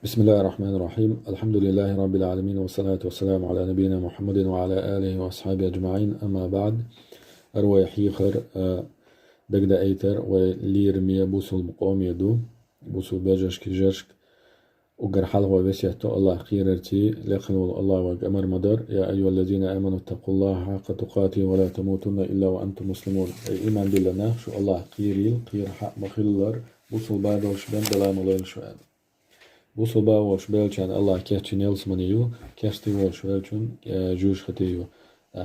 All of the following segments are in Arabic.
بسم الله الرحمن الرحيم. الحمد لله رب العالمين، والصلاة والسلام على نبينا محمد وعلى آله وأصحابه أجمعين. أما بعد، أروي حيخر دقدا أيتر ولير مية بوسو المقوم يدو بوسو بجشك جشك وقر حلقة بسيحتو الله خيرتي لقنو الله وقمر مدر. يا أيها الذين آمنوا اتقوا الله حق تقاته ولا تموتن إلا وأنتم مسلمون. أي إيمان بالله شو الله قير حق مخلر بوسو بادو شبن دلا مليل شوال بوصل با وش بلشان الله كيتشن يلس منيو كيستي وش بلشون جوش ختيو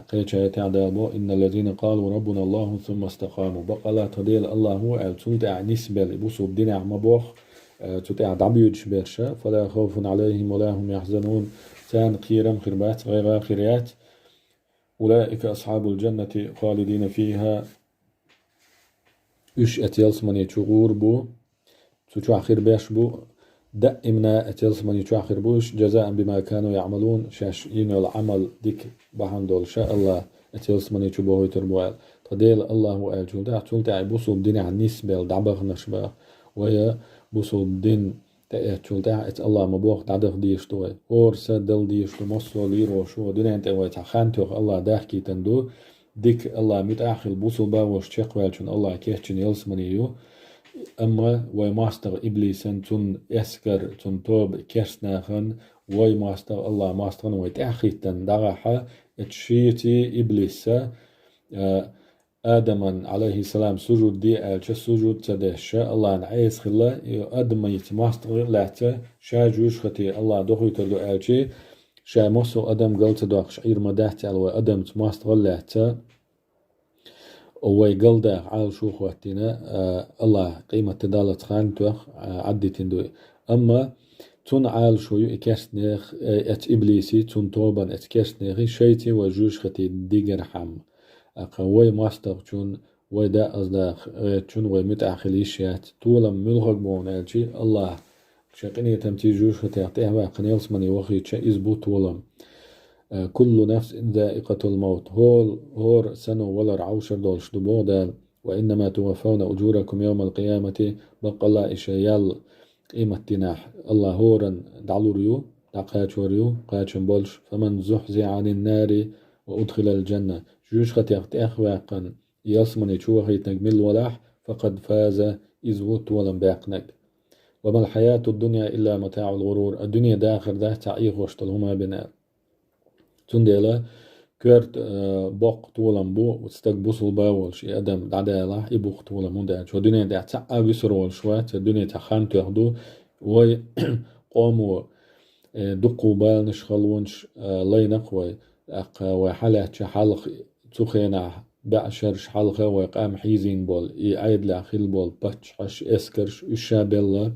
قيتش تعدابو إن الذين قالوا ربنا الله ثم استقاموا بقى لا تديل الله هو تلتع نسبة بوصل دينع مبوخ تلتع دعبيوش بيرشا فلا خوف عليهم ولا هم يحزنون تان قيرم خربات غير خيريات أولئك أصحاب الجنة خالدين فيها إش أتيلس مني تشغور بو تشوع خير بيش بو دائمنا اتيلس من يتواخر بوش جزاء بما كانوا يعملون شاش ينو العمل ديك بحمدول شاء الله اتيلس من يتشبوه يتربوال تديل الله وآل جولتا تولتا بوصل دين عن نسبة دعبغ نشبه ويا بوصل دين تولتا ات الله مبوخ دعدغ ديشتوه اور سدل ديشتو مصو ليرو شو دين انت ويتا خانتوخ الله داحكي تندو ديك الله متأخل بوصل باوش تشقوالشون الله كيهشن يلس من يو أما وماستر إبليسن تون إسكر تون توب كرسناخن وماستر الله ماسترن ويتأخيتن دغحة تشيتي إبليسة آدم عليه السلام سجود دي ألش سجود تدش الله نعيس خلا آدم يتماستر لعته شاجوش ختي الله دخل تلو ألشي شا مصر آدم قلت دوخش عير مدحت على آدم تماستر لعته ويقلدا على شو خواتنا الله قيمة تدالة خان توخ عدي تندوي أما تون عال شو يكسنخ ات إبليسي تون توبان ات كسنخي شيتي وجوش ختي ديجر حم أقوي ماستر تون ويدا أصداق تون ومتأخليشات طولا ملغق بون ألشي الله شاقني تمتي جوش ختي أعطيها قنيلس مني وخي تشا إزبو طولا كل نفس ذائقة الموت هور سنو ولا عوشر دولش دبودال وإنما توفون أجوركم يوم القيامة بقى الله إشيال قيمة تناح الله هورا دعلوريو دعقاتوريو قاتشن بولش فمن زحزي عن النار وأدخل الجنة جوش ختيقت أخواقا يصمني شوخي تنجمل ولاح فقد فاز إزوت ولم باقنك. وما الحياة الدنيا إلا متاع الغرور. الدنيا داخل ده تعيق واشتلهما بنار تنديلا كرت بوق طولن بو وتستق بوصل باول شي ادم دعدالا يبوق طولن مون شو الدنيا دا تعا بيسرول شوات الدنيا تخان تاخدو وي قوموا دقوا بال نشخلونش لينق وي اق وحالات حلق تخينا بعشرش حلقة ويقام حيزين بول يعيد لاخيل بول باتش عش اسكرش الشابيلا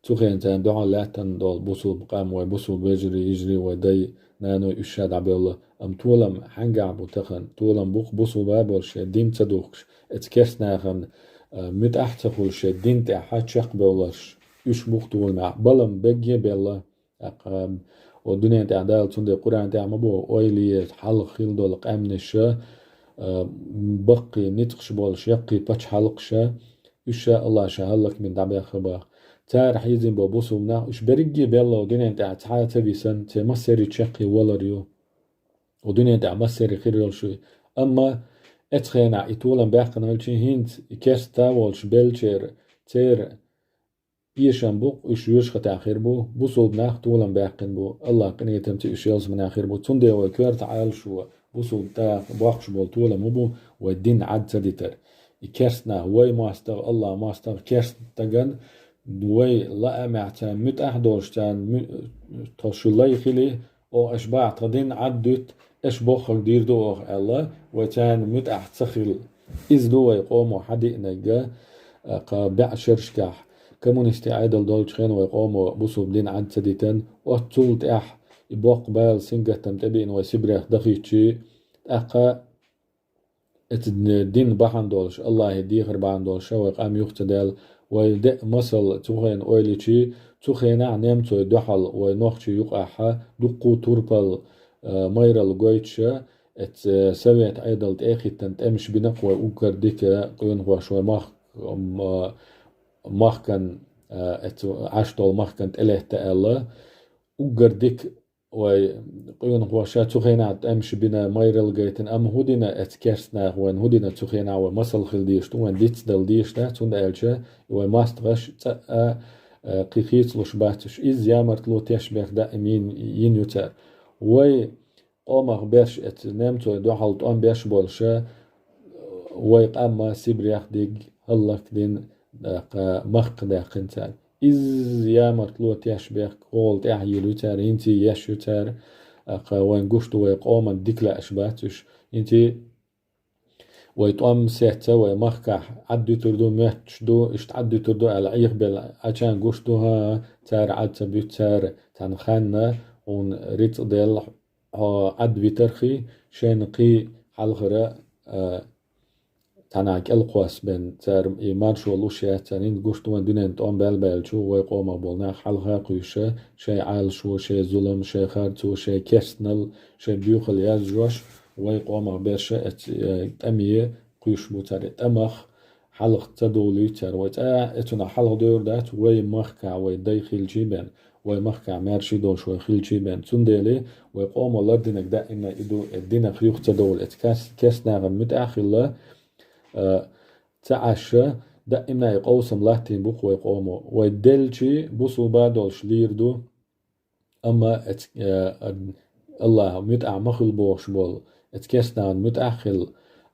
تخين تان دعا لاتن دول بوصل بقام وبوصل بيجري يجري ودي نانو إشاد عبيالله أم طولم حنقع بوتخن طولم بوق بوصو بابول شدين تدوخش اتكرس ناخن متأحتخل شدين تأحات شق بولش إش بوق طول مع بلم بجي بالله أقام ودنيا تعدال تندي قرآن تعمبو أويلي حلق خيل دول قامنشا بقي نتقش بولش يقي باتش حلقشا إشا الله شهلك من دعبي خباق تار حيزين بابوسو منا إش برجي بالله ودنيا انت عتحاتا بيسن تمسري تشقي ولريو ودنيا انت عمسري خير شوي أما اتخينا إتولا باقنا هلشي هنت كيستا والش بلشير تير بيشان بوق إش يوشخ تأخير بو بوصل بناخ تولا باقن بو الله قنية تمتي إش يلز من آخر بو تندي وكير تعال شو بوصل تاخ باقش بول تولا مبو والدين عد تدتر كيرسنا وي ماستر الله ماستر كيرس تجن دوي لا معتا متأحدوشتان توشلي خلي أو أشباع تدين عدت إش بوخر دير دوغ الله وتان متأحتخل إز دوي قومو حدي نجا قابع شرشكح كمونستي عيدل دولشخين ويقومو بوصو بدين عد تديتن وطولت أح يبوق بال سنجة تمتبين ويسبريخ دخيتشي أقا الدين بحن دولش الله يدي خربان دولش ويقام يختدال ويدق مصل تخين أويليشي تخين نمتو دحل ونوخشي يقعها دقو توربال ميرال جويتشا ات سويت ايدل تاخي تنتمش بنقوى اوكر ديكا قيون هو شوي ماخ كان اتو عشتول مخكنت إله تألا وقردك وقيون قواشا تخينات أمش بنا مايرل جيتن أم هودينا اتكرسنا وين هودينا تخينا ومصل خلديشتو وين ديتس دل ديشتا تون ألشا وماستغش تأ قيخيت لوش باتش إز يامرت لو تشبه دائمين ينيوتر وي قومه بيش ات نمتو دو حلت أم بيش بولشا وي قاما سيبريخ ديج هلك دين مخ دا قنتال إز يامرت لو تشبه قول تحيلو تار انتي يشو تار وين قشتو وي قوما ديكلا أشباتش انتي ويتقام سيحتا ويمخكح عدو تردو مهتش دو اشت عدو تردو على ايخ بل عشان قشتوها تار عدتا بيوت تار تنخانا ون ريت ديل عد بيترخي شينقي حلغرة تناك القواس بين تار ايمان شو لوشيات تانين قشتوان دينين تقام بالبالشو ويقوم بولنا حلغا قيشة شي عال شو شي ظلم شي خارتو شي كيرسنل شي بيوخل يازجوش ويقوم بيرشا أمية قيش بوتر أمخ حلق تدولي تر ويتا اتنا حلق دور دات وي مخكع وي داي خيل جيبان وي مخكع مارشي دوش وي خيل جيبان تنديلي ويقوم الله دينك دا إنا إدو الدينك خيوخ تدول اتكاس كاس ناغم متأخلة تعشى دا إنا يقوسم لاتين بوخ ويقومو ويدلجي بوصو بادولش ليردو أما الله متأع مخل بوش بول اتكسنان متأخل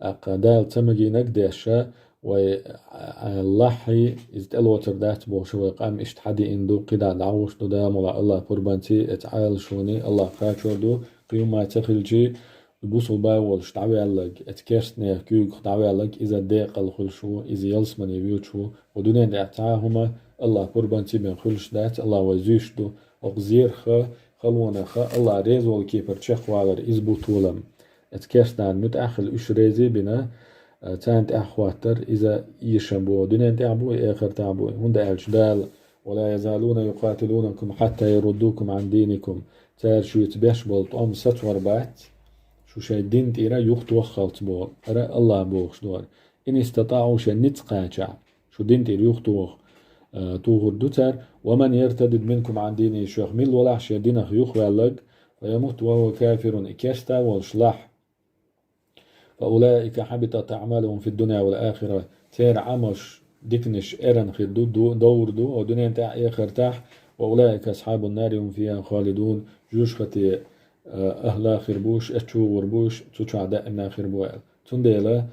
أقدال تمجي نقديشة واللحي إزتالوتر دات بوش ويقام اشتحدي اندو قدا دعوش دو دامولا الله قربانتي اتعال شوني الله قاتشو دو قيوم ما تخلجي بوصو باول شتعوي علق اتكسني كيوك دعوي علق إذا ديق الخلشو إذا يلسمن يبيوتشو ودونين دعتاهما الله قربانتي بين خلش دات الله وزيش دو وغزير خلونا الله ريزول كيبر تشيخ والر إزبوتولم اتكسنان متأخل إش ريزي بنا تانت أخواتر إذا يشنبو دنيا تعبو آخر تعبو هند الجدال ولا يزالون يقاتلونكم حتى يردوكم عن دينكم تار شو يتبش بولت أم ستور بات شو شاي دين تيرا يخت وخلت بول أرى الله بوخش دور إن استطاعوا شا نتقاچع شو دين تير يخت وخ توغر دوتر ومن يرتدد منكم عن دينه شيخ ميل ولا شا دينه يخوالق ويموت وهو كافر إكاشتا والشلاح فأولئك حبطت أعمالهم في الدنيا والآخرة تير عمش دكنش إرن خدو دور دو ودنيا تاع آخر تاح وأولئك أصحاب النار هم فيها خالدون جوش ختي أهلا خربوش أشو وربوش تشع دائما خربوال تنديلا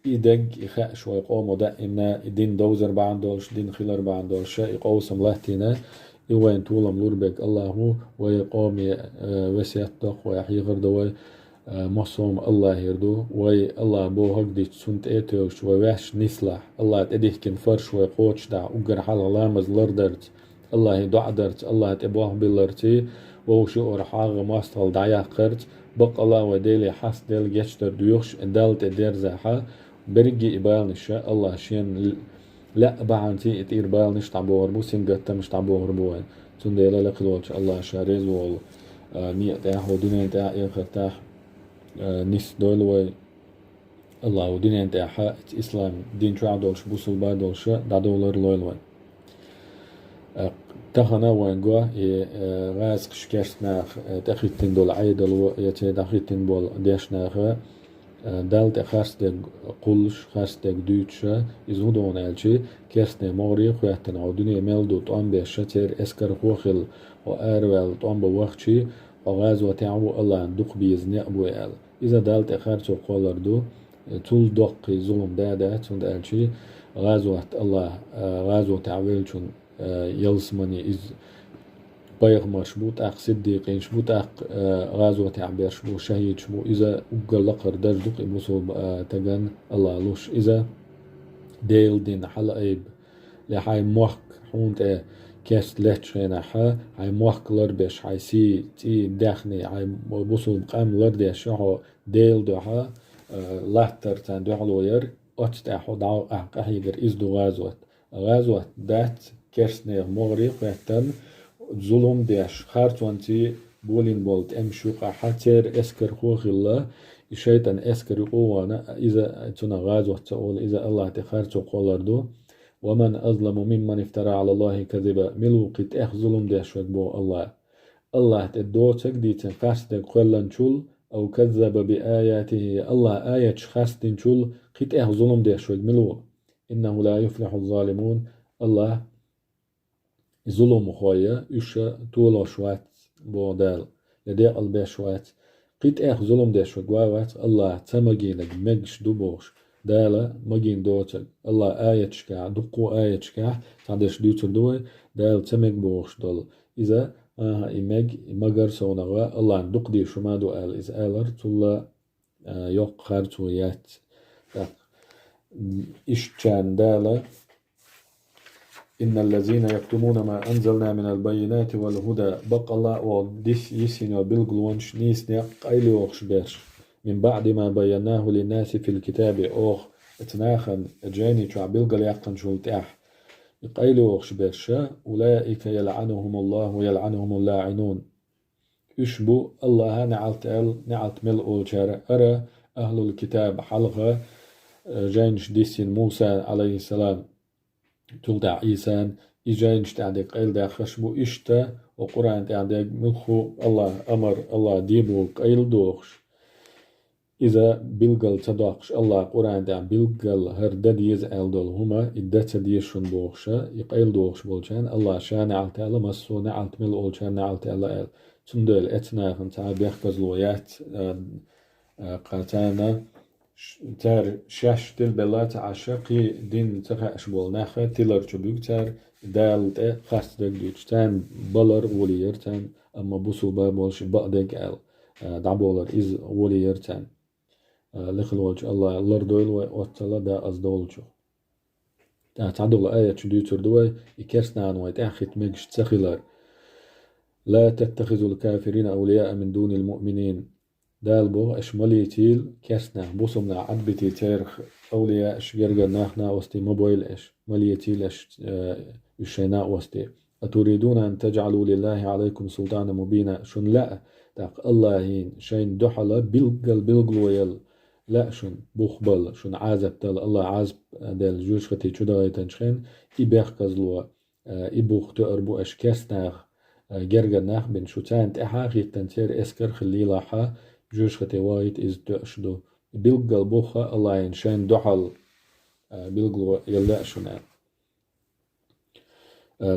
إيدق يخاش ويقوم دائما دين دوزر بعندولش دين خلر بعندولش يقوسم لهتنا يوين طولم لوربك الله ويقوم وسيطق ويحيي غردوي مصوم الله يردو وي الله بو هقدي تسنت ايتوش وواش نسلح الله تديه كن فرش ويقوتش دع اقر حال لامز لردرت الله يدع درت الله تبوه بلرتي وشو ارحاغ ماستل دعيا قرت بق الله وديلي حس ديل جيشتر ديوش دالت دير زاحا برجي إبال نشاء الله شين لا بعنتي اتير بال نش تعبور بو سنجت مش تعبور بوين تنديلا لقلوش الله شاريز وال نية تاح ودنيا تاح اخر تاح نس دولوي الله ودنيا تاح اسلام دين شو عدولش بوصل بادولش دادولر لويلوي تخنا وينجوا غاز كشكشنا تخيتين دول عيدل يتي تخيتين بول ديشنا دالت خارستك قلش خارستك دوتشا إزودون ألشي كرسنا موري خواتن عودني ميلدو طعم بشتر اسكر خوخل وآروال طعم بوخشي وغاز وتعو الله ندق بيزني أبو آل إذا دالت خارتو قولردو طول دق ظلم دادات وند ألشي غازوات الله غازو تعويلشون يلسمني إز بايغ مشبوط أق صديقين شبوط أق غازو تعبير شبو شهيد شبو إذا أقل لقر دردق إبوصو تغن الله لوش إذا ديل دين حل أيب لحاي موحك حونت كاست لتش غينا حا هاي موحك لردش هاي سي تي داخني هاي بوصو بقام لردش شو ديل دو حا لاتر تان دو حلوير أتتاحو دعو أحق أحيقر إزدو غازوت دات كرسنيغ مغري قيتن ظلم ديش خارتوانتي بولين بولت امشوقا حتر اسكر خوخ الله الشيطان اسكر قوانا اذا تنا غازوت تقول اذا الله تخارتو قولردو ومن أظلم ممن افترى على الله كذبا ملو قد ظلم ديشوك بو الله تدوتك دي تنفاستك قلن شول أو كذب بآياته الله آية خاستن شول قد ظلم ديشوك ملو إنه لا يفلح الظالمون الله ظلم خويا إيش طول شوات بودال لدي قلبي شوات قيت ظلم ديش وقوات الله تمجينك مجش دوبوش دالا مجين دوتك الله آية شكا دقو آية شكا تعدش دوتر دوي دال تمج بوش دول إذا إمج مجر سونغا الله دق دي شما دو آل إز آلر تولا يوق خارتو يات إيش كان دالا إن الذين يكتمون ما أنزلنا من البينات والهدى بق الله وديس يسين وبالقلونش نيس قايلي وخش بيرش من بعد ما بيناه للناس في الكتاب أوخ اتناخن جاني شع بالقل يقن شلتاح قايلي وخش بيرش أولئك يلعنهم الله ويلعنهم اللاعنون يشبو الله نعلت ملء شارع أرى أهل الكتاب حلقة جانش ديسين موسى عليه السلام تلدع عيسان إجاينش تعديق قيل دا خشبو إشتا وقرآن تعديق ملخو الله أمر الله ديبو قيل دوخش إذا بلغل تداقش الله قرآن دا بلغل هردد يزعل دول هما إدتا ديشون بوخشا يقيل دوخش بولشان الله شان عالت ألا مسو نعالت مل أولشان نعالت ألا أل تندل اتناخن تعبيخ كزلويات قاتانا تار شاش تل بلات عشقي دين تخاش بولناخا تلر تبوك تار دالت خاص دقيش تان بلر ولير تان أما بوسو بابولش بقدق أل دعبولر إز ولير تان لخلوج الله لردول واتلا دا أزدولجو تعدل آية شديتر دوي إكرسنا عن ويت أخيت مجش تسخلر لا تتخذوا الكافرين أولياء من دون المؤمنين دالبو اش مليتيل كسنا بوسمنا عدبتي تارخ أولياء اش جرجر ناخنا وستي موبايل اش مليتيل اش الشيناء وستي أتريدون أن تجعلوا لله عليكم سلطانا مبينا شن لا تاق الله شين دحلا بلقلو يل لا شن بوخبل شن عازب تل الله عازب دال جوش ختي شدا يتنشخين إباخ كزلوا إبوخ تقربو اش كسناخ جرجر ناخ بن شوتان تحاقي تنتير اسكر خليلاحا جوش ختي وايت إز تأشدو بلقل بوخا الله ينشان دحل بلقل يلا شنال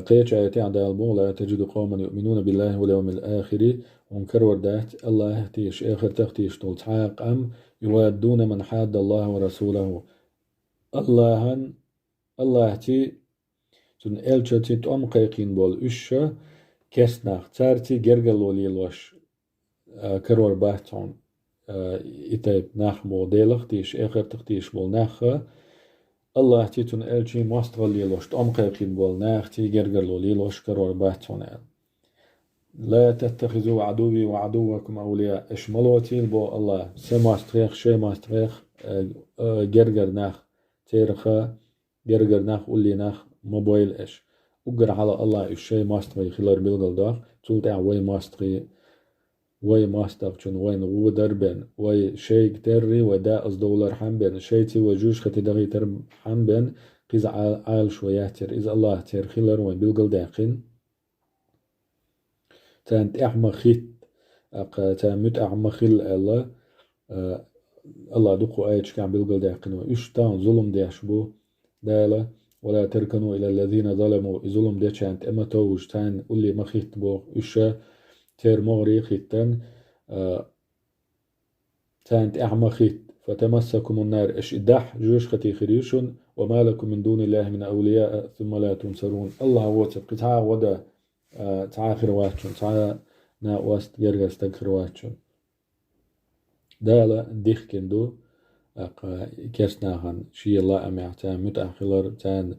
قيتش آياتي عند البو لا تجد قوما يؤمنون بالله واليوم الآخر ونكر وردات الله تيش آخر تختيش تلتحاق أم يوادون من حاد الله ورسوله الله تي تن إلشتي تأم قيقين بول إشا كسناخ تارتي جرجل وليلوش كرور باهتون إتايب ناخ موديلخ تيش آخر تختيش بول ناخ الله تيتون إلشي ماستغل ليلوش تأم قيقين بول ناخ تي جرجل وليلوش كرور باهتون لا تتخذوا عدوي وعدوكم أولياء إشملوتيل بو الله سماستريخ شي ماستريخ جرجر ناخ تيرخا جرجر ناخ أولي ناخ موبايل إش وقر على الله الشي ماستري خلال بلغل داخ تولتع وي ماستري وي ماسترشن وين غو دربن وي شيك تري ودا أز دولار حنبن شيتي وجوش ختي دغي ترب حنبن قيز عال شوياتر إذا الله تير خلال وين بلغل داقين تانت أحمى خيت تامت أحمى خل الله الله دقو آيش كان بلغل داقين وإشتان ظلم ديشبو دالا ولا تركنوا إلى الذين ظلموا ظلم دي كانت إما توج تان قولي ما خيت بو إشا تير مغري خيتن تانت أحمى خيت فتمسكم النار إش إدح جوش ختي خريشون وما لكم من دون الله من أولياء ثم لا تنصرون الله واتب قطعا ودا تعاخر واتشون تعا نا واست جرغ استغفر واتشون دالا ديخ كندو كرسناهن شي الله أمعتا متأخلر تان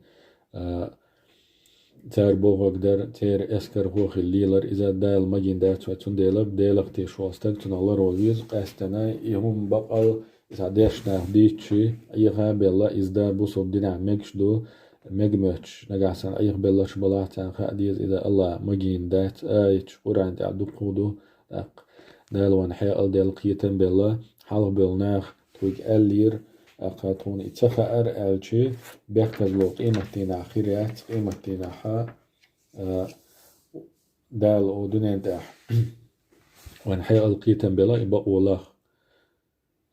تار بوغ در تير اسكر هوخ الليلر إذا دال مجين دات واتون ديلق تيش واستك تون الله روزيز قاستنا يهم بقل إذا ديشنا ديتشي أيها بالله إزدا بوصب دينا مكش دو مجمعش نجاسن أيها بالله شبلاتان خاديز إذا الله مجين دات آيش قرآن تعدو قودو دال وان حيال ديل قيتن بالله حلق بالناخ تويك ألير أقاتون إتسخا ألشي بيختزلو قيمتنا خيرات قيمتنا حا دال ودنيا داح وان حي القيتن بلا يبقوا الله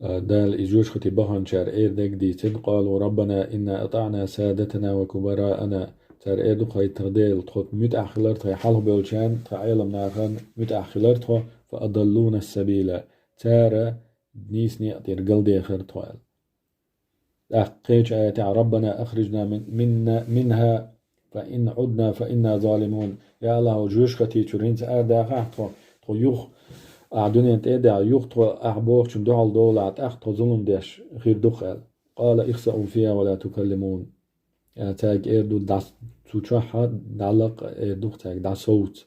دال إجوش ختي بهن شار إير دك ديتن قالوا ربنا إنا أطعنا سادتنا وكبراءنا شار إير دو خي تغديل تخط متأخلر تخي حلو بيلشان تعيلم ناخن متأخلر تخو فأضلونا السبيل تارا نيسني أطير قلدي خير طوال أحقيش آيات ربنا أخرجنا منها فإن عدنا فإنا ظالمون يا الله جوش ختي تشرين سأدا تو يوخ أعدني أنت إيدا يوخ تو أحبوخ شن دعال دولة أخطو ظلم ديش غير دخل قال اخسأوا فيها ولا تكلمون يعني تاج إيردو داس تشوحا دعلق إيردو تاج دا صوت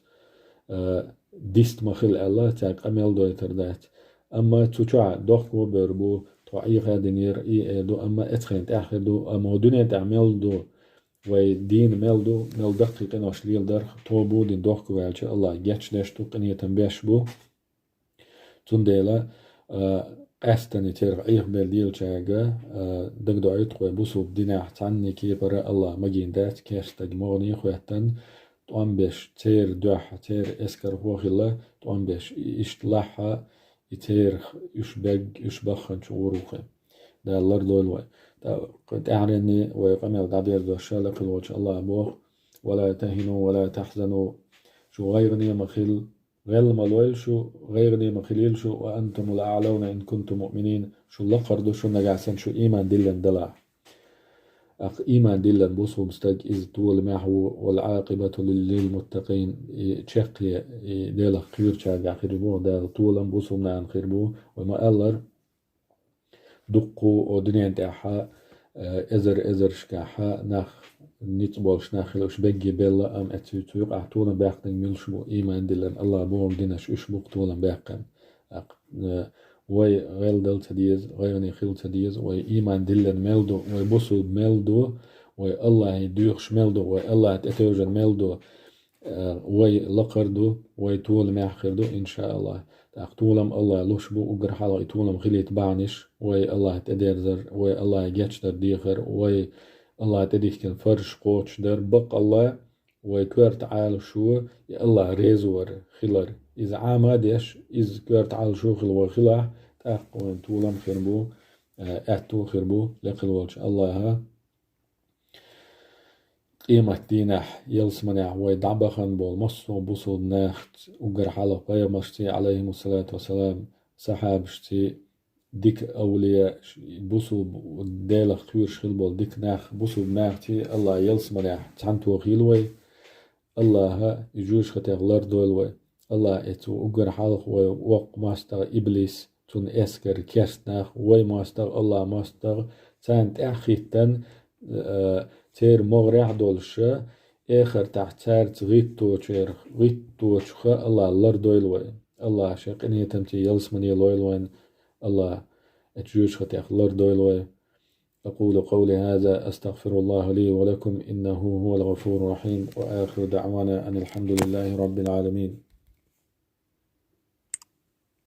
ديست مخل الله تاج أميل دو يتردات أما تشوحا دخو بربو طعيق دنير إيردو أما إتخين تأخدو أما دنيا تعمل دو ودين ملدو مل دقيق إنوش ليل در طوبو دين دخو والش الله جاتش داشتو قنية تنبيش بو تنديلا أستني تير عيق بالديل شاقة دقدو عيطقو بوسو بدينا حتعني كيبرا الله مجين دات كاش تجموني خواتن طوان بيش تير دوحة تير اسكر هوخيلا طوان بيش اشتلاحة يتير يشبخن شعوروخي دا اللر دولوي قد أعلني ويقمل دادير دو الشالق الوجه الله بوخ ولا تهنوا ولا تحزنوا شو غيرني مخيل غير ملويل شو غيرني مخيل شو وأنتم الأعلون إن كنتم مؤمنين شو لقردو شو نجاسن شو إيمان دلن دلع إيمان دلن بوسو مستج إز طول معه والعاقبة للمتقين تشقي ديل خير شاق خربو ديل طولا بوسو من خربو وما ألر دقو ودنيا داحا إزر شكاحا نخ نتبول شناخلوش بجي بيلا أم أتيتوق أعطونا باقن ملشمو إيمان دلن الله بوم دينش أشبوك طولا باقن وي غير دل تديز غيرني خيل تديز وي إيمان دلن ملدو وي بوسو ملدو وي الله يدوخش ملدو وي الله تتوجن ملدو وي لقردو وي طول ماخردو إن شاء الله تقولم الله لشبو وقر حالا يتولم خليت بعنش وي الله تديرزر وي الله يجتش در ديخر وي الله تديك كان فرش قوتش در بق الله وي كور تعال شو يا الله ريزور خلر إذا عام ديش إذا كور تعال شو خلو خلا تقول تولم خربو أتو خربو لقلوش الله ها قيمة دينح يلسمنع ويدعبخن بول مصو بوصو ناخت وقر حالا غير مشتي عليهم الصلاة والسلام سحابشتي ديك أولياء بوصو ديلة خير شخيل بول ديك ناخ بوصو بناختي الله يلسمنع تعنتو خيلوي الله يجوش ختيغلر دولوي الله اتو وقر حالا وق ماستغ إبليس تون اسكر كيست ناخ وي ماستغ الله ماستغ تانت اخيتن تير مغرح دولشة آخر تحت تار تغيتو تشير غيتو تشخا الله اللر دويلوي الله شاق إني تمتي يلسمني لويلوين الله أتجوش ختيخ اللر دويلوي أقول قولي هذا أستغفر الله لي ولكم إنه هو الغفور الرحيم وآخر دعوانا أن الحمد لله رب العالمين.